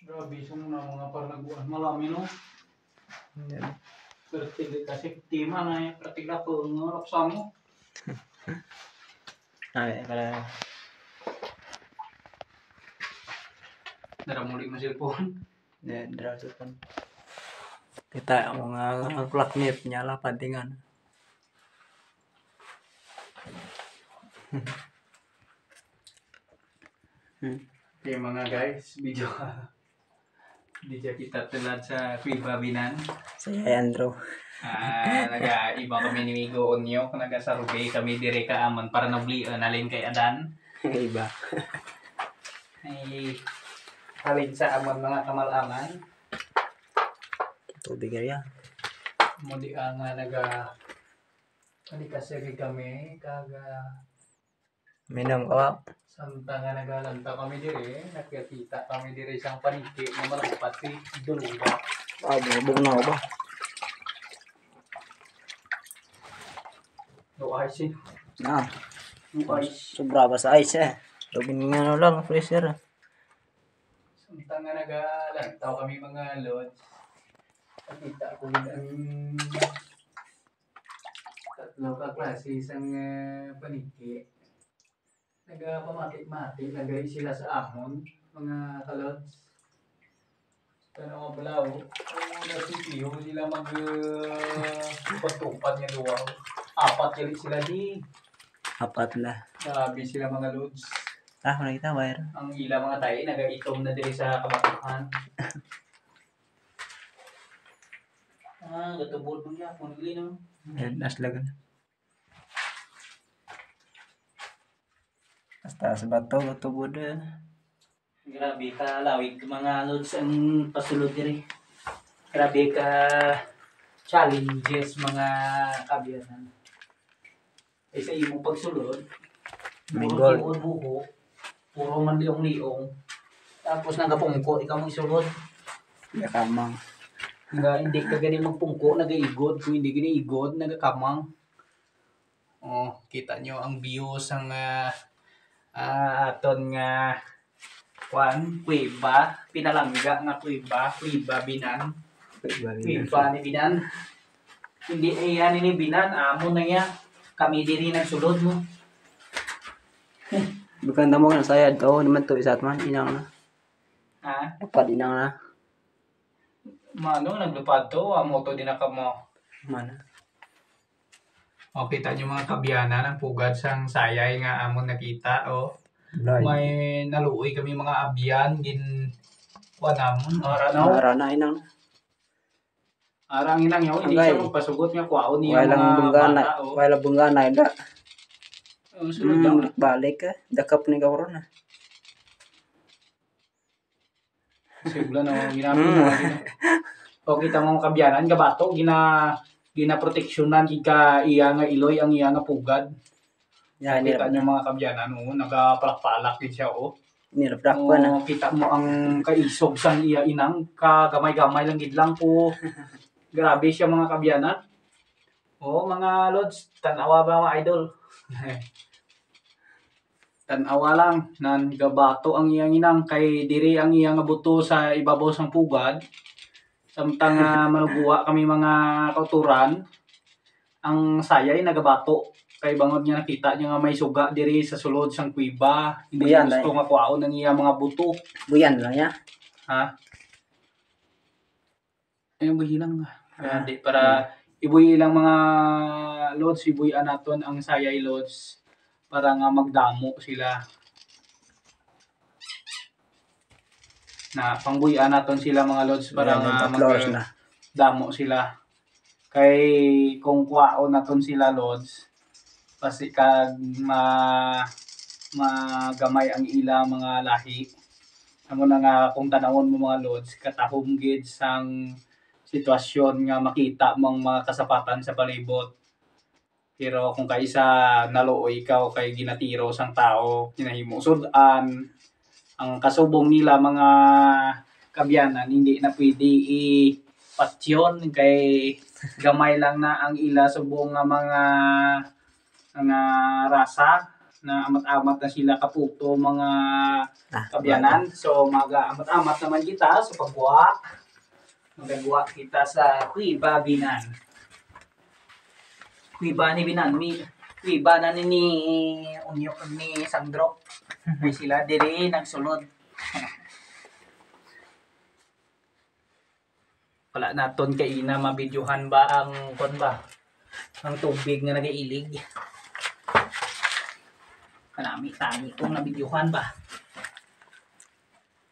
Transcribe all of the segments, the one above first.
Grabe isang na mga parnaguan malami no. Yan. Pertig kasi tima na pertig na po ng rapsamo. Ay, para Naramuli mo cellphone. drasa kan. Kita mga classmate nyala pantingan. Okay mga guys, video kita telat sa Pibabinan. Saya Andrew. Iba kami ni Migo Onyo, nagasarugay kami dire ka aman para nabli nalin kay Adan. Iba. Ay halin sa amon mga kamalaman. Tubig ya. Muli ang kasi kami kaga Minum kau. samtang nga nagalanta kami dire, nakikita kami dire isang paniki na malapat si Duluga. Bubog na ba? No ice eh. Nah, No ice. sobra ba sa ice eh? Lugin nga lang, freezer. Samtang nga nagalantaw kami mga lods, nakita ko ang tatlo ka klase isang paniki. Nagpamatik-matik, nagay sila sa amon, mga kalods. Kaya mga balaw, kung nasipiyo sila mag-tupad niya luwaw. 4 kali sila di. Apat na. Grabe sila mga lods. Nakita bayar. Ang ila mga tayo, nag-itom na diri sa kabatuhan. Gatubod mo niya, punili no. Naslagan. Basta sa bato, tubod eh. Grabe ka, lawig mga lods ang pasulod diri. Grabe ka, challenges mga kabiyanan. Ay sa imong pagsulod, Minggol. puro buho, puro man liong-liong. Tapos nagapungko, ikaw mong isulod. Yakamang. Hindi ka gani magpungko, nag-iigod. Kung hindi gani igod, nagakamang. Oh, kita nyo ang views ang aton nga kuiba, pinalangga nga kuiba binan. Kuiba ni binan. Hindi yan ni binan, amo na yan. Kami diri nagsulod mo. Bukan tamo kan saya do naman to isat man inang na. Ha? Dapat inang na. Mano naglupad to, amo to din ka mo. Mana? O kita nyo mga kabyanan ang pugad sang sayay nga amon nakita o. Blay. May naluoy kami mga abyan din wanamon aranaw. Arana inang. Arang inang yaw, hindi Angay. siya magpasugot nga kwaon niya Walang mga bunggana, bata o. wala bunggana ida. Sunod lang. Balik ka, dakap ni kawron na. Sigla na ginapon na. O kita mo kabyanan, gabato, gina-proteksyonan ka iya nga iloy, ang iya nga pugad. Ya, Kita nyo mga kabyanan, nagapalak-palak din siya o. niraprak pa na. Kita mo ang kaisog sang iya inang, kagamay-gamay lang gidlang po. Grabe siya mga kabyanan. Mga lods, tanawa ba mga idol? Tanawa lang, nan gabato ang iyang inang, kay diri ang iyang abuto sa ibabaw sang pugad. Samtang manuguwa kami mga kauturan, ang sayay nagabato. Kay bangod niya nakita niya nga may suga diri sa sulod sang kuiba. Hindi Buyan, gusto nga kuwaon ng iya mga buto. Buyan lang ya. Ha? Ayun, buhi lang. Hindi, para ibuhi lang mga lods, ibuhian naton ang sayay lods para nga magdamo sila. Na pangbuhian naton sila mga lods para nga magdamo sila. Kay kung kuwaon naton sila lods, kasi kag magamay ang ila mga lahi. Amo na nga kung tanawon mo mga lods, katahom gid sang sitwasyon nga makita mong mga kasapatan sa palibot. Pero kung kaisa naluoy ikaw kay ginatiro sang tao, kinahimo sudan, ang kasubong nila mga kabyanan hindi na pwede ipatyon kay gamay lang na ang ila subong nga mga rasa. na amat-amat na sila kaputo mga Ah, kabyanan. So mag-amat-amat naman kita sa pagbuwa. Magagawa kita sa kuiba binan. Kuiba ni binan mi. Kuiba na ni Unyo ni Sandro. Ay sila diri nagsulod. Wala naton kay ina mabidyohan ba ang kon ba? Ang tubig nga nagailig. Kanami tani kung nabidyohan ba.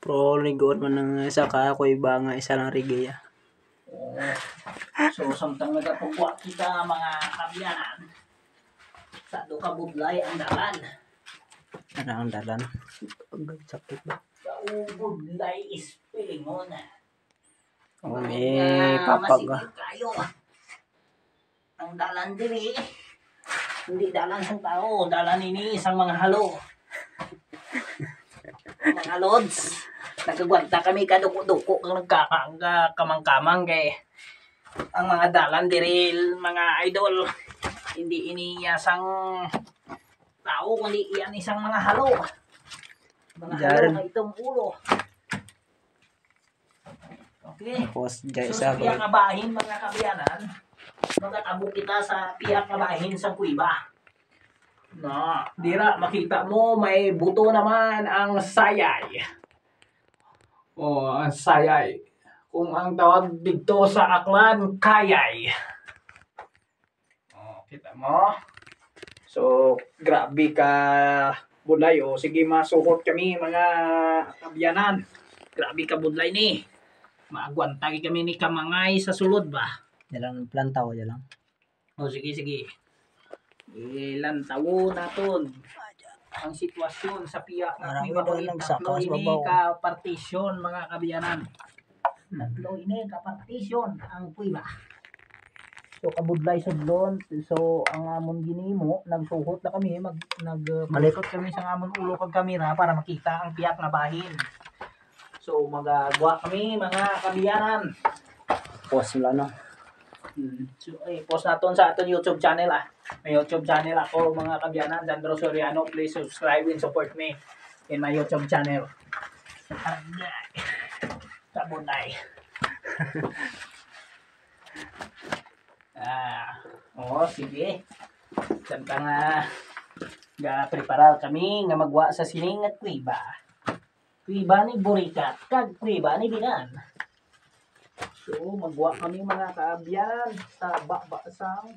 Pro ligor man ng isa ka ako iba nga isa lang rigya. Oo. So samtang nagapugwa kita mga kabyanan. Sa do ka budlay ang dalan. Ano ang dalan? Agad sakit ba? Sa budlay ispilingon. Oh, may papag ah. Masigit kayo. Ang dalan diri. Hindi dalan sa tao, dalan ini isang mga halo. Mga lods. Nagagwanta kami kaduko-duko kung nagkakamang-kamang kay ang mga dalan diri mga idol. Hindi ini isang tao kundi iyan isang mga halo. Mga halo Diyan. na itong ulo. Okay. Tapos So dyan sa isa piyak ko. nga bahin mga kabyanan, magkatabo kita sa piyak nga bahin sa kuiba. Na, dira makita mo may buto naman ang sayay. O, ang sayay. Kung ang tawag dito sa aklan, kayay. O, kita mo? So, grabe ka budlay. O, sige masukot kami mga kabyanan. Grabe ka budlay ni. Maagwantagi kami ni Kamangay sa sulod ba? Dalang plantaw dalang. O sige, sige. Ilan tawo naton ang sitwasyon sa piyak na Marami kuiba daw ulit. nagsaka Tatlo sa ini babaw. ka partition mga kabyanan. Tatlo ini ka partition ang kuiba. So kabudlay sudlon. So ang amon ginimo nagsuhot na kami malikot kami sa amon ulo kag kamera para makita ang piyak na bahin. So magagawa kami mga kabyanan. Pos wala no. So, post naton sa aton YouTube channel ah. May YouTube channel ako mga kabyanan, Sandro Soriano. Please subscribe and support me in my YouTube channel. Sabunay. Sige. Samtang ga-prepare kami nga magwa sa sining at kuiba. Kuiba ni Burikat, kag kuiba ni Binan. So, magwa kami mga kaabyan sa bakbasang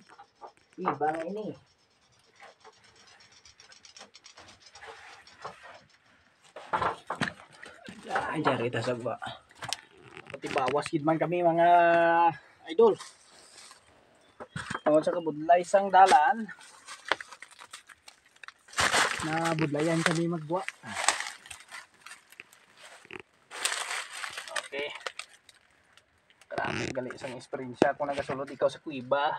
iba na ini. Ay, dyan kita sa ba. Pati bawas gid man kami mga idol. Tawag sa kabudlay sang dalan. Na budlayan kami magwa. Okay. Grabe gali isang experience kung nagasulod ikaw sa kuiba.